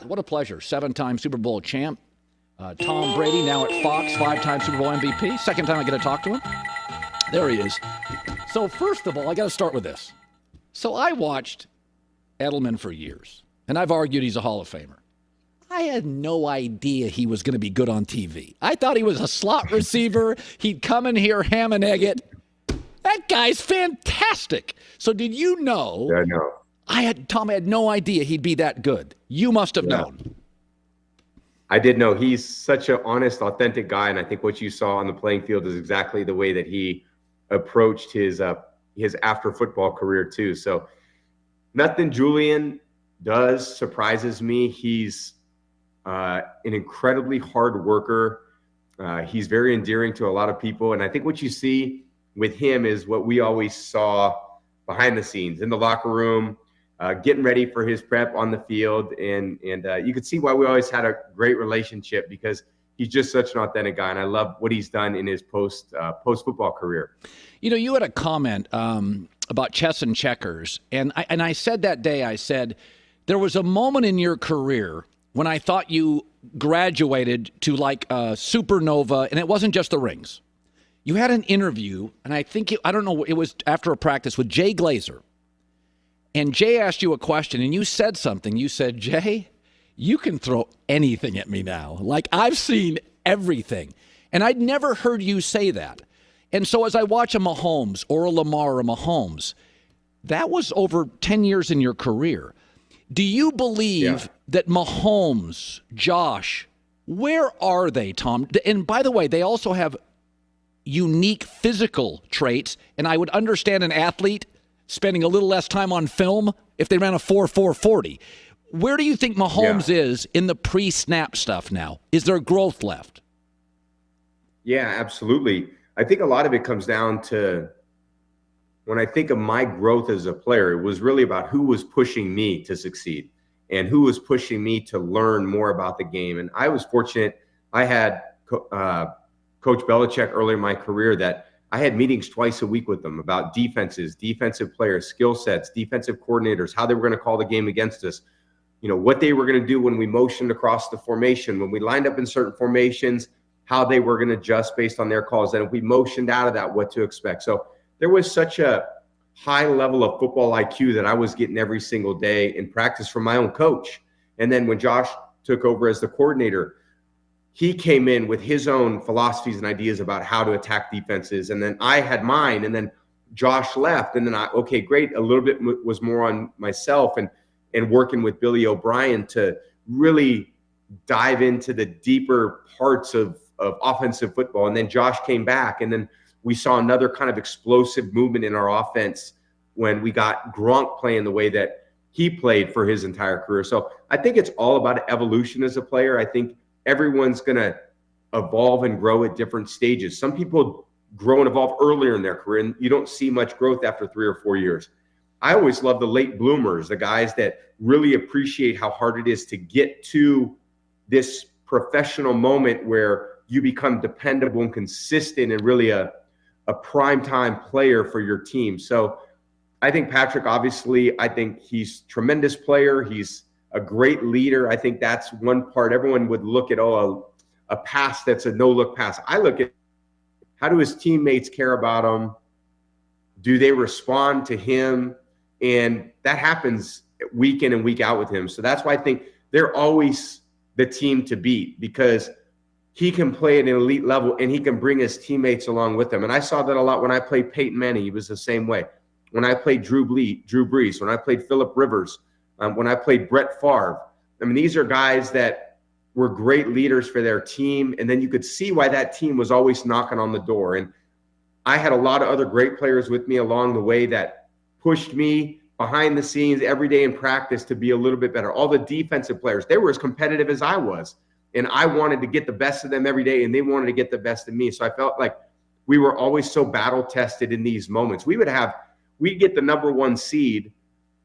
What a pleasure. 7-time Super Bowl champ. Tom Brady, now at Fox, 5-time Super Bowl MVP. Second time I get to talk to him. There he is. So first of all, I got to start with this. So I watched Edelman for years, and I've argued he's a Hall of Famer. I had no idea he was going to be good on TV. I thought he was a slot receiver. He'd come in here, ham and egg it. That guy's fantastic. So did you know? Yeah, I know. Tom, I had no idea he'd be that good. You must have known. I did know. He's such an honest, authentic guy, and I think what you saw on the playing field is exactly the way that he approached his after football career too. So nothing Julian does surprises me. He's an incredibly hard worker. He's very endearing to a lot of people, and I think what you see with him is what we always saw behind the scenes in the locker room, getting ready for his prep on the field. And you could see why we always had a great relationship, because he's just such an authentic guy. And I love what he's done in his post-football career. You know, you had a comment about chess and checkers. And I said that day, I said, there was a moment in your career when I thought you graduated to like a supernova, and it wasn't just the rings. You had an interview, and I think, I don't know, it was after a practice with Jay Glazer. And Jay asked you a question, and you said something. You said, Jay, you can throw anything at me now. Like, I've seen everything. And I'd never heard you say that. And so as I watch a Mahomes or a Lamar or a Mahomes, that was over 10 years in your career. Do you believe that Mahomes, Josh, where are they, Tom? And by the way, they also have unique physical traits, and I would understand an athlete spending a little less time on film if they ran a 4.40. Where do you think Mahomes is in the pre-snap stuff now? Is there growth left? Yeah, absolutely. I think a lot of it comes down to, when I think of my growth as a player, it was really about who was pushing me to succeed and who was pushing me to learn more about the game. And I was fortunate. I had Coach Belichick early in my career that I had meetings twice a week with them about defenses, defensive players, skill sets, defensive coordinators, how they were going to call the game against us, you know, what they were going to do when we motioned across the formation, when we lined up in certain formations, how they were going to adjust based on their calls. And if we motioned out of that, what to expect. So there was such a high level of football IQ that I was getting every single day in practice from my own coach. And then when Josh took over as the coordinator, he came in with his own philosophies and ideas about how to attack defenses. And then I had mine, and then Josh left. And then okay, great. A little bit was more on myself and working with Billy O'Brien to really dive into the deeper parts of offensive football. And then Josh came back, and then we saw another kind of explosive movement in our offense when we got Gronk playing the way that he played for his entire career. So I think it's all about evolution as a player. I think everyone's going to evolve and grow at different stages. Some people grow and evolve earlier in their career, and you don't see much growth after 3 or 4 years. I always love the late bloomers, the guys that really appreciate how hard it is to get to this professional moment where you become dependable and consistent and really a primetime player for your team. So I think Patrick, obviously, I think he's a tremendous player. He's a great leader. I think that's one part. Everyone would look at, a pass that's a no-look pass. I look at, how do his teammates care about him? Do they respond to him? And that happens week in and week out with him. So that's why I think they're always the team to beat, because he can play at an elite level and he can bring his teammates along with him. And I saw that a lot when I played Peyton Manning. He was the same way. When I played Drew Brees, when I played Phillip Rivers, when I played Brett Favre. I mean, these are guys that were great leaders for their team. And then you could see why that team was always knocking on the door. And I had a lot of other great players with me along the way that pushed me behind the scenes every day in practice to be a little bit better. All the defensive players, they were as competitive as I was. And I wanted to get the best of them every day, and they wanted to get the best of me. So I felt like we were always so battle tested in these moments. We'd get the number 1 seed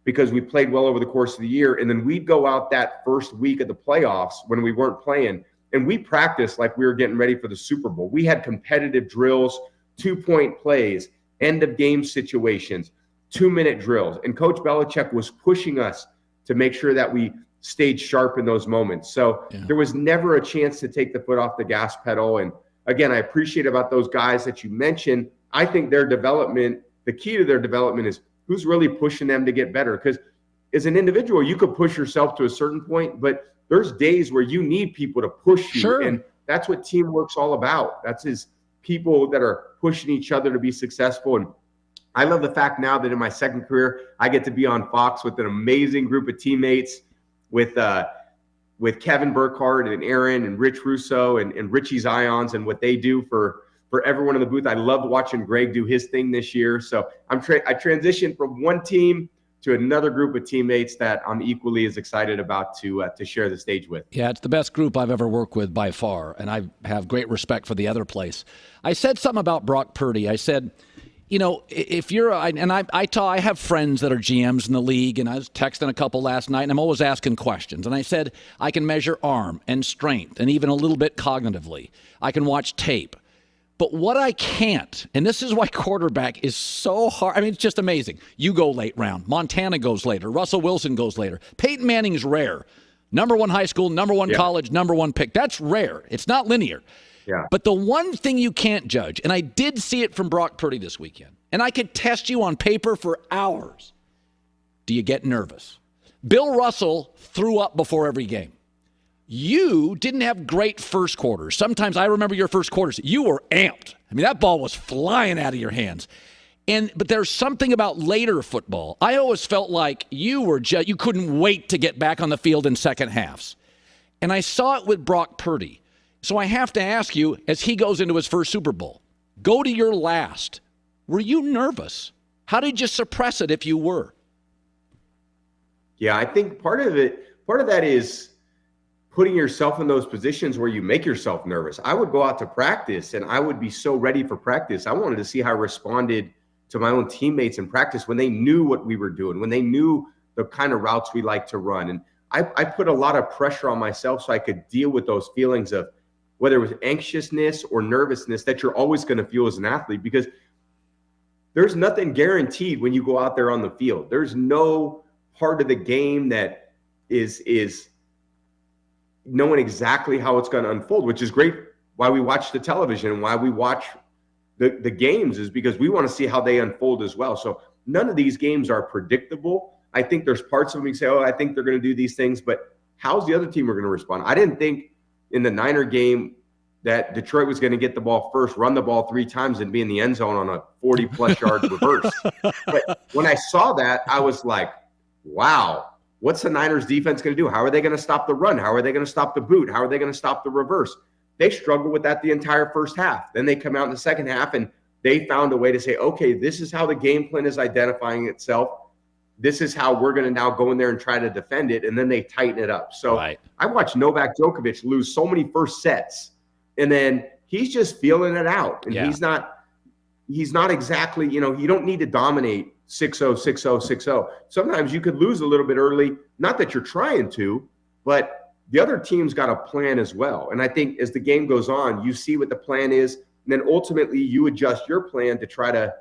because we played well over the course of the year. And then we'd go out that first week of the playoffs when we weren't playing, and we practiced like we were getting ready for the Super Bowl. We had competitive drills, 2-point plays, end of game situations, 2-minute drills. And Coach Belichick was pushing us to make sure that we stayed sharp in those moments. So there was never a chance to take the foot off the gas pedal. And again, I appreciate about those guys that you mentioned. I think their development, the key to their development is who's really pushing them to get better. Because as an individual, you could push yourself to a certain point, but there's days where you need people to push you. Sure. And that's what teamwork's all about. That's people that are pushing each other to be successful. And I love the fact now that in my second career, I get to be on Fox with an amazing group of teammates with Kevin Burkhardt and Aaron and Rich Russo and Richie Zions and what they do for everyone in the booth. I loved watching Greg do his thing this year. So I transitioned from one team to another group of teammates that I'm equally as excited about to share the stage with. Yeah, it's the best group I've ever worked with by far, and I have great respect for the other place. I said something about Brock Purdy. I said, you know, if you're, I have friends that are GMs in the league, and I was texting a couple last night, and I'm always asking questions. And I said, I can measure arm and strength, and even a little bit cognitively. I can watch tape. But what I can't, and this is why quarterback is so hard. I mean, it's just amazing. You go late round. Montana goes later. Russell Wilson goes later. Peyton Manning's rare. Number one high school, number one college, number one pick. That's rare. It's not linear. Yeah. But the one thing you can't judge, and I did see it from Brock Purdy this weekend, and I could test you on paper for hours. Do you get nervous? Bill Russell threw up before every game. You didn't have great first quarters. Sometimes I remember your first quarters. You were amped. I mean, that ball was flying out of your hands. But there's something about later football. I always felt like you couldn't wait to get back on the field in second halves. And I saw it with Brock Purdy. So I have to ask you, as he goes into his first Super Bowl, go to your last. Were you nervous? How did you suppress it if you were? Yeah, I think part of that is putting yourself in those positions where you make yourself nervous. I would go out to practice and I would be so ready for practice. I wanted to see how I responded to my own teammates in practice when they knew what we were doing, when they knew the kind of routes we like to run. And I put a lot of pressure on myself so I could deal with those feelings of whether it was anxiousness or nervousness that you're always going to feel as an athlete, because there's nothing guaranteed when you go out there on the field. There's no part of the game that is knowing exactly how it's going to unfold, which is great. Why we watch the television and why we watch the games is because we want to see how they unfold as well. So none of these games are predictable. I think there's parts of them you say, oh, I think they're going to do these things, but how's the other team going to respond? I didn't think in the Niner game that Detroit was going to get the ball first, run the ball 3 times, and be in the end zone on a 40-plus yard reverse. But when I saw that, I was like, wow, what's the Niners defense going to do? How are they going to stop the run? How are they going to stop the boot? How are they going to stop the reverse? They struggled with that the entire first half. Then they come out in the second half, and they found a way to say, okay, this is how the game plan is identifying itself. This is how we're going to now go in there and try to defend it, and then they tighten it up. So right. I watched Novak Djokovic lose so many first sets, and then he's just feeling it out. And he's not exactly, you don't need to dominate 6-0, 6-0, 6-0. Sometimes you could lose a little bit early, not that you're trying to, but the other team's got a plan as well. And I think as the game goes on, you see what the plan is, and then ultimately you adjust your plan to try to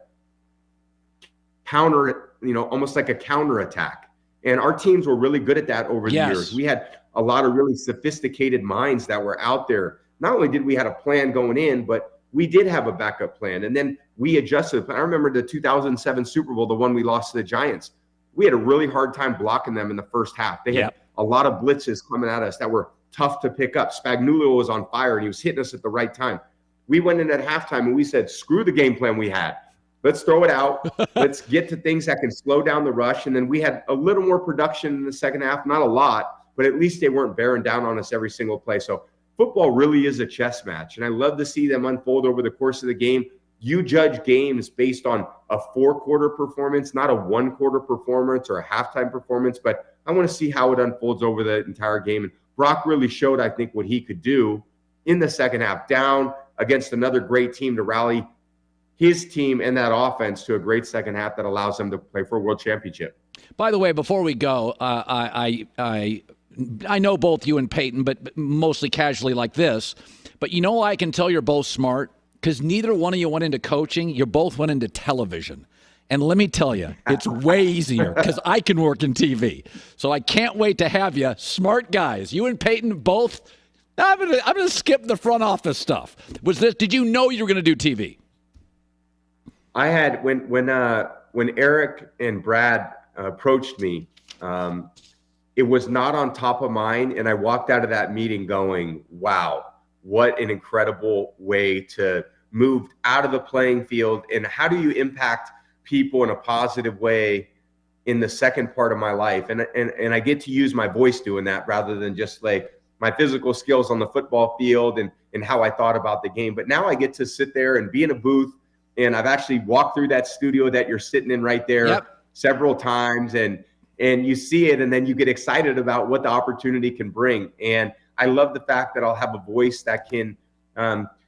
counter it, almost like a counterattack. And our teams were really good at that over the years. We had a lot of really sophisticated minds that were out there. Not only did we have a plan going in, but we did have a backup plan. And then we adjusted. I remember the 2007 Super Bowl, the one we lost to the Giants. We had a really hard time blocking them in the first half. They had a lot of blitzes coming at us that were tough to pick up. Spagnuolo was on fire, and he was hitting us at the right time. We went in at halftime, and we said, screw the game plan we had. Let's throw it out. Let's get to things that can slow down the rush. And then we had a little more production in the second half, not a lot, but at least they weren't bearing down on us every single play. So football really is a chess match, and I love to see them unfold over the course of the game. You judge games based on a 4-quarter performance, not a 1-quarter performance or a halftime performance, but I want to see how it unfolds over the entire game. And Brock really showed, I think, what he could do in the second half, down against another great team to rally his team and that offense to a great second half that allows them to play for a world championship. By the way, before we go, I know both you and Peyton, but mostly casually like this. But I can tell you're both smart because neither one of you went into coaching. You both went into television. And let me tell you, it's way easier because I can work in TV. So I can't wait to have you. Smart guys. You and Peyton both. I'm gonna skip the front office stuff. Did you know you were going to do TV? I had when Eric and Brad approached me, it was not on top of mind, and I walked out of that meeting going, "Wow, what an incredible way to move out of the playing field, and how do you impact people in a positive way in the second part of my life?" And I get to use my voice doing that rather than just like my physical skills on the football field and how I thought about the game. But now I get to sit there and be in a booth, and I've actually walked through that studio that you're sitting in right there several times, and you see it, and then you get excited about what the opportunity can bring. And I love the fact that I'll have a voice that can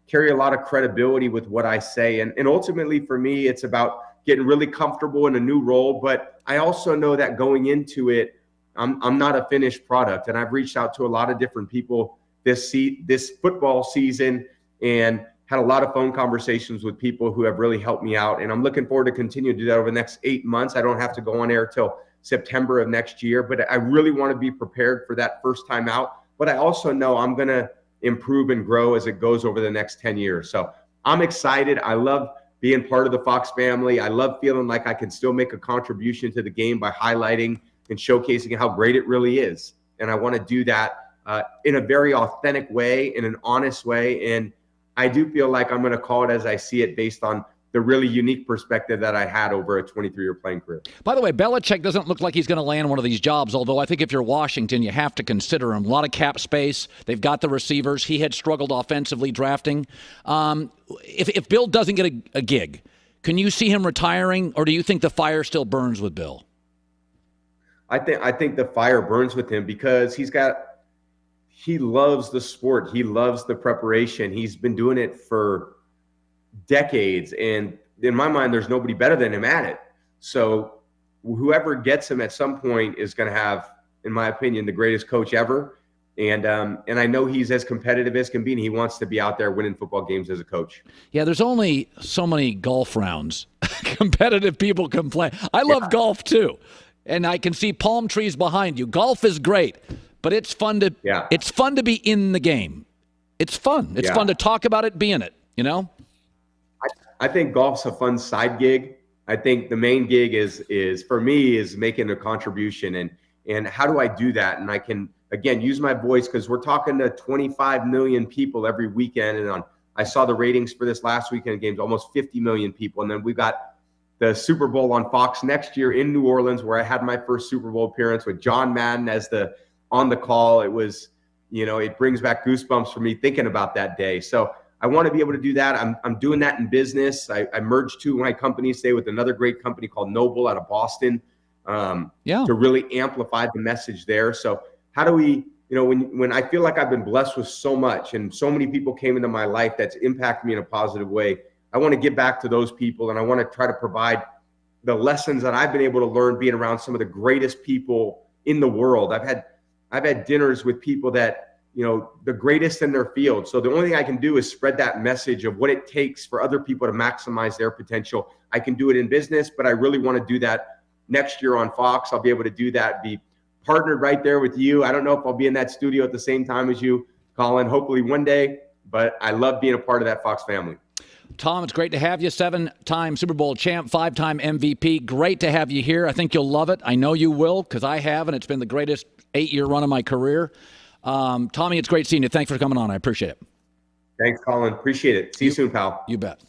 carry a lot of credibility with what I say. And ultimately for me, it's about getting really comfortable in a new role. But I also know that going into it, I'm not a finished product. And I've reached out to a lot of different people this football season and had a lot of phone conversations with people who have really helped me out. And I'm looking forward to continue to do that over the next 8 months. I don't have to go on air till September of next year, but I really want to be prepared for that first time out. But I also know I'm going to improve and grow as it goes over the next 10 years. So I'm excited. I love being part of the Fox family. I love feeling like I can still make a contribution to the game by highlighting and showcasing how great it really is. And I want to do that in a very authentic way, in an honest way. And I do feel like I'm going to call it as I see it based on the really unique perspective that I had over a 23-year playing career. By the way, Belichick doesn't look like he's going to land one of these jobs, although I think if you're Washington, you have to consider him. A lot of cap space. They've got the receivers. He had struggled offensively drafting. If Bill doesn't get a gig, can you see him retiring, or do you think the fire still burns with Bill? I think the fire burns with him because he loves the sport. He loves the preparation. He's been doing it for decades, and in my mind there's nobody better than him at it. So whoever gets him at some point is going to have, in my opinion, the greatest coach ever. And I know he's as competitive as can be, and he wants to be out there winning football games as a coach. Yeah, there's only so many golf rounds competitive people can play. I love golf too, and I can see palm trees behind you. Golf is great, but it's fun to be in the game. It's fun. It's fun to talk about it, be in it, you know? I think golf's a fun side gig. I think the main gig is for me is making a contribution, and how do I do that? And I can again use my voice because we're talking to 25 million people every weekend, and I saw the ratings for this last weekend games, almost 50 million people, and then we got the Super Bowl on Fox next year in New Orleans, where I had my first Super Bowl appearance with John Madden as on the call. It was, it brings back goosebumps for me thinking about that day. So I want to be able to do that. I'm doing that in business. I merged two of my companies today with another great company called Noble out of Boston to really amplify the message there. So how do we, when I feel like I've been blessed with so much and so many people came into my life that's impacted me in a positive way, I want to give back to those people, and I want to try to provide the lessons that I've been able to learn being around some of the greatest people in the world. I've had dinners with people that, the greatest in their field. So the only thing I can do is spread that message of what it takes for other people to maximize their potential. I can do it in business, but I really want to do that next year on Fox. I'll be able to do that, be partnered right there with you. I don't know if I'll be in that studio at the same time as you, Colin, hopefully one day, but I love being a part of that Fox family. Tom, it's great to have you. 7-time Super Bowl champ, 5-time MVP. Great to have you here. I think you'll love it. I know you will, because I have, and it's been the greatest 8-year run of my career. Tommy, it's great seeing you. Thanks for coming on. I appreciate it. Thanks, Colin. Appreciate it. See you soon, pal. You bet.